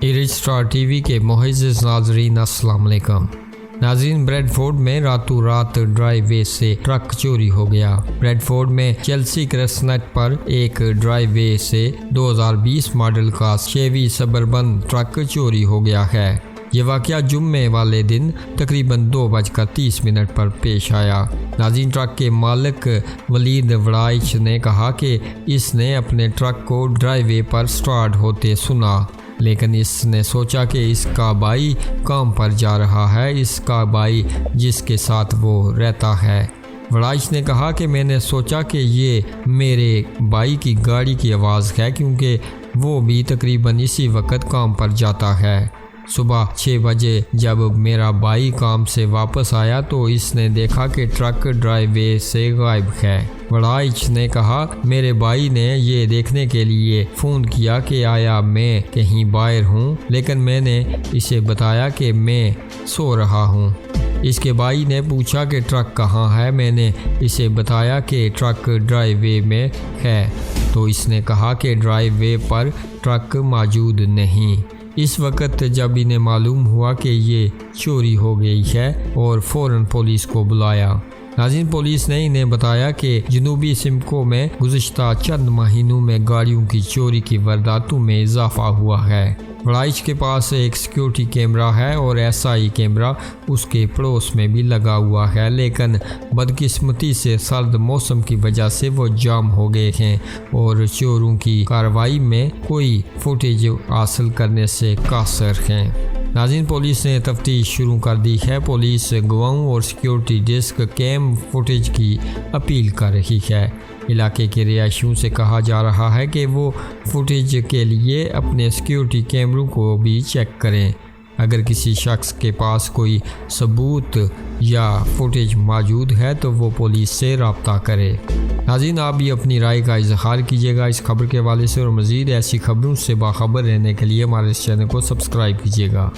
ایرج star T V کے معزز ناظرین السلام علیکم۔ ناظرین، بریڈ فورڈ میں راتوں رات ڈرائیو وے سے ٹرک چوری ہو گیا۔ بریڈ فورڈ میں چیلسی کرسنٹ پر ایک ڈرائیو وے سے 2020 ماڈل کا شیوی سبربن ٹرک چوری ہو گیا ہے۔ یہ واقعہ جمعے والے دن تقریباً 2:30 پر پیش آیا۔ ناظرین، ٹرک کے مالک ولید وڑائچ نے کہا کہ اس نے اپنے ٹرک کو ڈرائیو وے پر سٹارٹ ہوتے سنا، لیکن اس نے سوچا کہ اس کا بھائی کام پر جا رہا ہے، اس کا بھائی جس کے ساتھ وہ رہتا ہے۔ وڑائچ نے کہا کہ میں نے سوچا کہ یہ میرے بھائی کی گاڑی کی آواز ہے، کیونکہ وہ بھی تقریباً اسی وقت کام پر جاتا ہے۔ صبح 6 بجے جب میرا بھائی کام سے واپس آیا تو اس نے دیکھا کہ ٹرک ڈرائیو وے سے غائب ہے۔ وڑائچ نے کہا، میرے بھائی نے یہ دیکھنے کے لیے فون کیا کہ آیا میں کہیں باہر ہوں، لیکن میں نے اسے بتایا کہ میں سو رہا ہوں۔ اس کے بھائی نے پوچھا کہ ٹرک کہاں ہے۔ میں نے اسے بتایا کہ ٹرک ڈرائیو وے میں ہے، تو اس نے کہا کہ ڈرائیو وے پر ٹرک موجود نہیں۔ اس وقت جب انہیں معلوم ہوا کہ یہ چوری ہو گئی ہے اور فوراً پولیس کو بلایا۔ ناظرین، پولیس نے انہیں بتایا کہ جنوبی سمکو میں گزشتہ چند مہینوں میں گاڑیوں کی چوری کی وارداتوں میں اضافہ ہوا ہے۔ وڑائچ کے پاس ایک سیکیورٹی کیمرہ ہے اور SI کیمرہ اس کے پڑوس میں بھی لگا ہوا ہے، لیکن بدقسمتی سے سرد موسم کی وجہ سے وہ جام ہو گئے ہیں اور چوروں کی کارروائی میں کوئی فوٹیج حاصل کرنے سے قاصر ہیں۔ ناظرین، پولیس نے تفتیش شروع کر دی ہے۔ پولیس گواہوں اور سیکیورٹی ڈیسک کیم فوٹیج کی اپیل کر رہی ہے۔ علاقے کے رہائشیوں سے کہا جا رہا ہے کہ وہ فوٹیج کے لیے اپنے سیکیورٹی کیمروں کو بھی چیک کریں۔ اگر کسی شخص کے پاس کوئی ثبوت یا فوٹیج موجود ہے تو وہ پولیس سے رابطہ کرے۔ ناظرین، آپ بھی اپنی رائے کا اظہار کیجیے گا اس خبر کے حوالے سے، اور مزید ایسی خبروں سے باخبر رہنے کے لیے ہمارے اس چینل کو سبسکرائب کیجیے گا۔